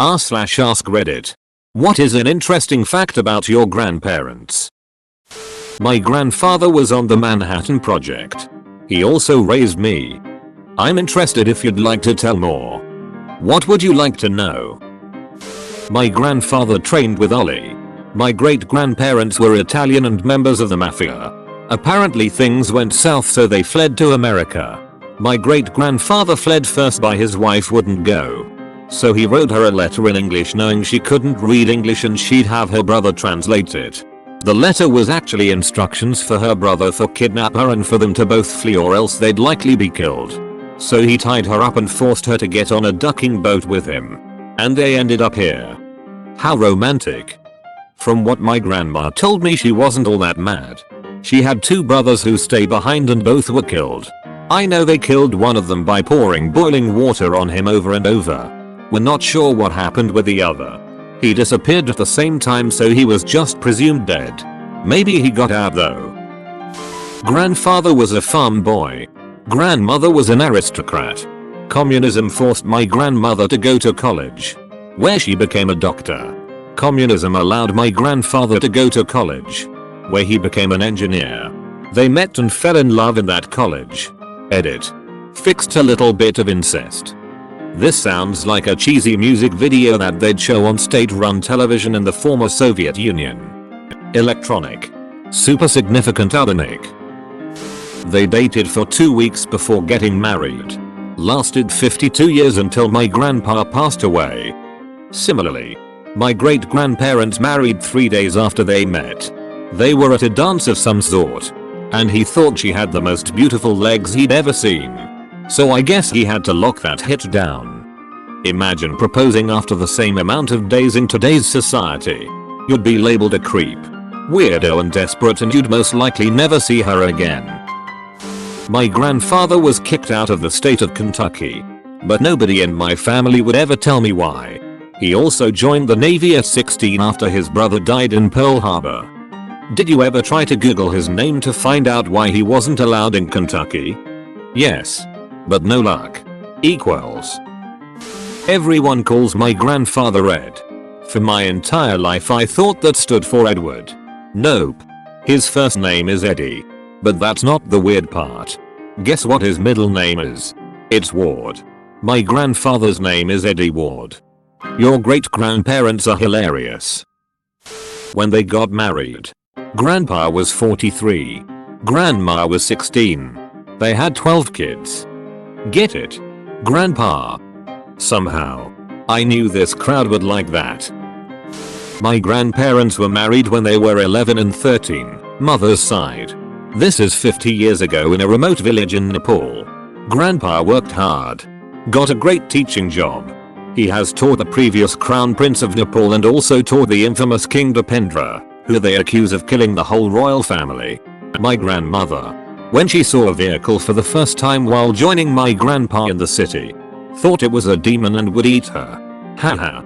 r/AskReddit. What is an interesting fact about your grandparents? My grandfather was on the Manhattan Project. He also raised me. I'm interested if you'd like to tell more. What would you like to know? My grandfather trained with Ollie. My great-grandparents were Italian and members of the mafia. Apparently things went south, so they fled to America. My great-grandfather fled first, but his wife wouldn't go. So he wrote her a letter in English knowing she couldn't read English and she'd have her brother translate it. The letter was actually instructions for her brother to kidnap her and for them to both flee or else they'd likely be killed. So he tied her up and forced her to get on a ducking boat with him. And they ended up here. How romantic. From what my grandma told me, she wasn't all that mad. She had two brothers who stayed behind and both were killed. I know they killed one of them by pouring boiling water on him over and over. We're not sure what happened with the other. He disappeared at the same time, so he was just presumed dead. Maybe he got out though. Grandfather was a farm boy. Grandmother was an aristocrat. Communism forced my grandmother to go to college, where she became a doctor. Communism allowed my grandfather to go to college, where he became an engineer. They met and fell in love in that college. Edit. Fixed a little bit of incest. This sounds like a cheesy music video that they'd show on state-run television in the former Soviet Union. Electronic. Super significant other Nick. They dated for 2 weeks before getting married. Lasted 52 years until my grandpa passed away. Similarly, my great-grandparents married 3 days after they met. They were at a dance of some sort, and he thought she had the most beautiful legs he'd ever seen. So I guess he had to lock that hit down. Imagine proposing after the same amount of days in today's society. You'd be labeled a creep, weirdo and desperate, and you'd most likely never see her again. My grandfather was kicked out of the state of Kentucky, but nobody in my family would ever tell me why. He also joined the Navy at 16 after his brother died in Pearl Harbor. Did you ever try to Google his name to find out why he wasn't allowed in Kentucky? Yes. But no luck. Equals. Everyone calls my grandfather Ed. For my entire life I thought that stood for Edward. Nope. His first name is Eddie. But that's not the weird part. Guess what his middle name is? It's Ward. My grandfather's name is Eddie Ward. Your great-grandparents are hilarious. When they got married, Grandpa was 43. Grandma was 16. They had 12 kids. Get it? Grandpa. Somehow, I knew this crowd would like that. My grandparents were married when they were 11 and 13, mother's side. This is 50 years ago in a remote village in Nepal. Grandpa worked hard. Got a great teaching job. He has taught the previous Crown Prince of Nepal and also taught the infamous King Dipendra, who they accuse of killing the whole royal family. My grandmother, when she saw a vehicle for the first time while joining my grandpa in the city, thought it was a demon and would eat her. Haha.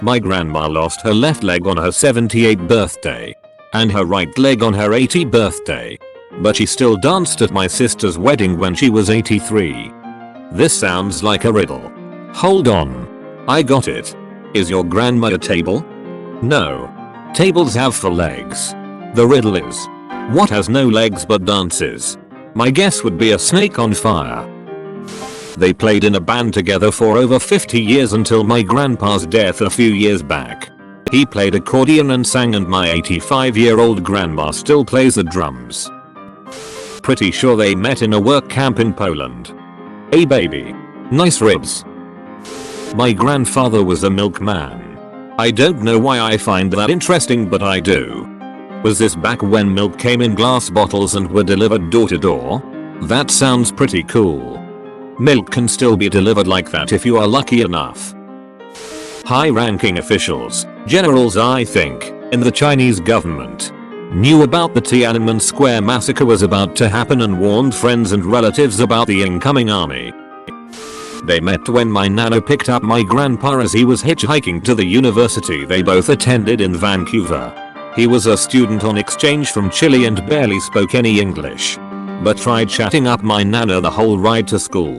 My grandma lost her left leg on her 78th birthday, and her right leg on her 80th birthday. But she still danced at my sister's wedding when she was 83. This sounds like a riddle. Hold on. I got it. Is your grandma a table? No. Tables have 4 legs. The riddle is, what has no legs but dances? My guess would be a snake on fire. They played in a band together for over 50 years until my grandpa's death a few years back. He played accordion and sang, and my 85-year-old grandma still plays the drums. Pretty sure they met in a work camp in Poland. Hey baby. Nice ribs. My grandfather was a milkman. I don't know why I find that interesting, but I do. Was this back when milk came in glass bottles and were delivered door to door? That sounds pretty cool. Milk can still be delivered like that if you are lucky enough. High-ranking officials, generals I think, in the Chinese government, knew about the Tiananmen Square massacre was about to happen and warned friends and relatives about the incoming army. They met when my nana picked up my grandpa as he was hitchhiking to the university they both attended in Vancouver. He was a student on exchange from Chile and barely spoke any English, but tried chatting up my nana the whole ride to school.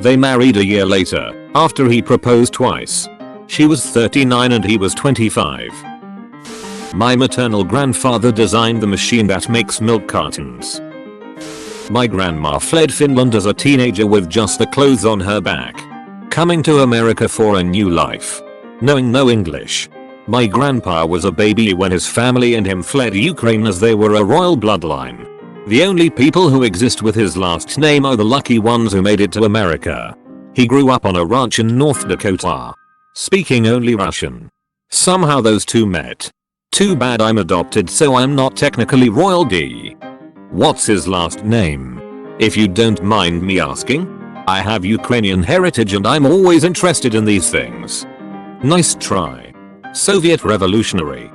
They married a year later, after he proposed twice. She was 39 and he was 25. My maternal grandfather designed the machine that makes milk cartons. My grandma fled Finland as a teenager with just the clothes on her back, coming to America for a new life. Knowing no English. My grandpa was a baby when his family and him fled Ukraine as they were a royal bloodline. The only people who exist with his last name are the lucky ones who made it to America. He grew up on a ranch in North Dakota, speaking only Russian. Somehow those two met. Too bad I'm adopted, so I'm not technically royalty. What's his last name? If you don't mind me asking? I have Ukrainian heritage and I'm always interested in these things. Nice try. Soviet revolutionary.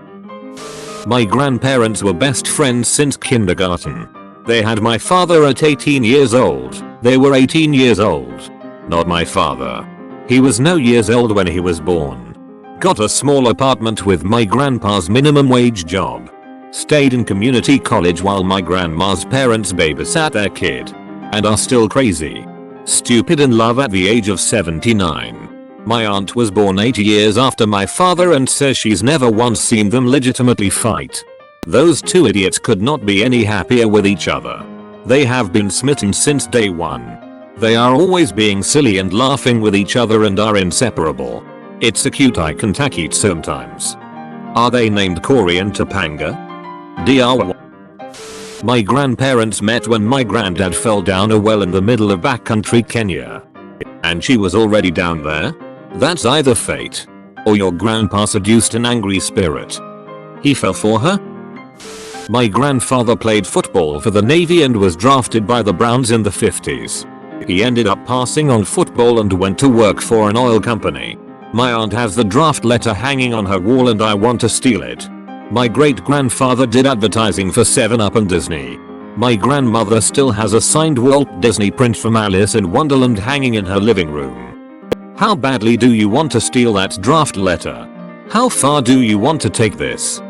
My grandparents were best friends since kindergarten. They had my father at 18 years old. They were 18 years old. Not my father. He was no years old when he was born. Got a small apartment with my grandpa's minimum wage job. Stayed in community college while my grandma's parents babysat their kid. And are still crazy. Stupid in love at the age of 79. My aunt was born 8 years after my father and says she's never once seen them legitimately fight. Those two idiots could not be any happier with each other. They have been smitten since day one. They are always being silly and laughing with each other and are inseparable. It's a cute I can take it sometimes. Are they named Corey and Topanga? Dr. My grandparents met when my granddad fell down a well in the middle of backcountry Kenya. And she was already down there? That's either fate. Or your grandpa seduced an angry spirit. He fell for her? My grandfather played football for the Navy and was drafted by the Browns in the 50s. He ended up passing on football and went to work for an oil company. My aunt has the draft letter hanging on her wall and I want to steal it. My great grandfather did advertising for 7-Up and Disney. My grandmother still has a signed Walt Disney print from Alice in Wonderland hanging in her living room. How badly do you want to steal that draft letter? How far do you want to take this?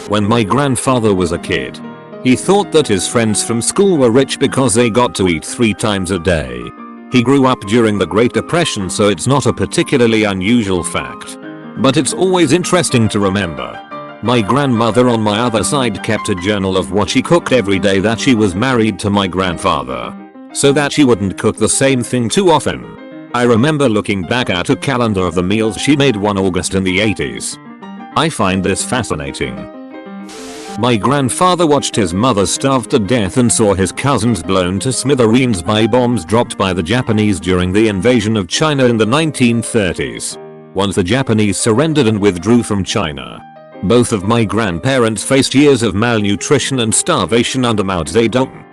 When my grandfather was a kid, he thought that his friends from school were rich because they got to eat 3 times a day. He grew up during the Great Depression, so it's not a particularly unusual fact. But it's always interesting to remember. My grandmother on my other side kept a journal of what she cooked every day that she was married to my grandfather, so that she wouldn't cook the same thing too often. I remember looking back at a calendar of the meals she made one August in the 80s. I find this fascinating. My grandfather watched his mother starve to death and saw his cousins blown to smithereens by bombs dropped by the Japanese during the invasion of China in the 1930s. Once the Japanese surrendered and withdrew from China, both of my grandparents faced years of malnutrition and starvation under Mao Zedong.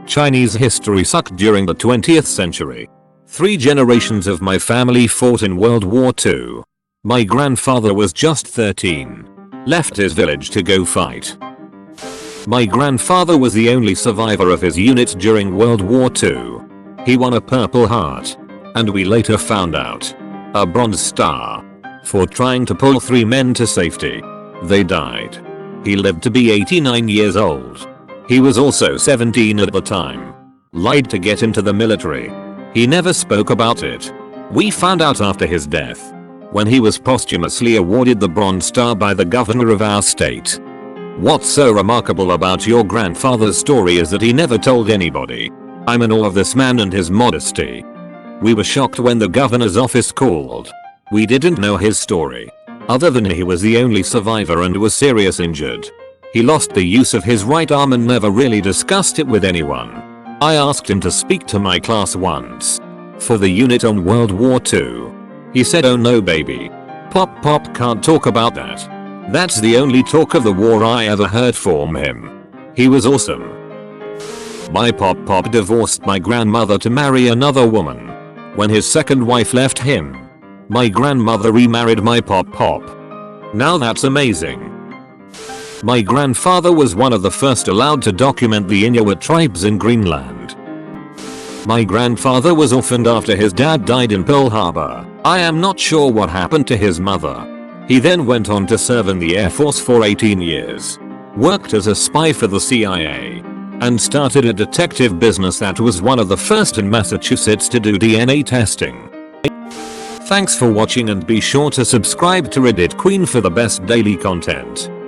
Chinese history sucked during the 20th century. 3 generations of my family fought in World War II. My grandfather was just 13. Left his village to go fight. My grandfather was the only survivor of his unit during World War II. He won a Purple Heart. And we later found out. A Bronze Star. For trying to pull 3 men to safety. They died. He lived to be 89 years old. He was also 17 at the time. Lied to get into the military. He never spoke about it. We found out after his death, when he was posthumously awarded the Bronze Star by the governor of our state. What's so remarkable about your grandfather's story is that he never told anybody. I'm in awe of this man and his modesty. We were shocked when the governor's office called. We didn't know his story, other than he was the only survivor and was seriously injured. He lost the use of his right arm and never really discussed it with anyone. I asked him to speak to my class once. For the unit on World War II. He said, "Oh no baby. Pop can't talk about that." That's the only talk of the war I ever heard from him. He was awesome. My pop divorced my grandmother to marry another woman. When his second wife left him, my grandmother remarried my pop. Now that's amazing. My grandfather was one of the first allowed to document the Inuit tribes in Greenland. My grandfather was orphaned after his dad died in Pearl Harbor. I am not sure what happened to his mother. He then went on to serve in the Air Force for 18 years. Worked as a spy for the CIA. And started a detective business that was one of the first in Massachusetts to do DNA testing. Thanks for watching and be sure to subscribe to RedditQueen for the best daily content.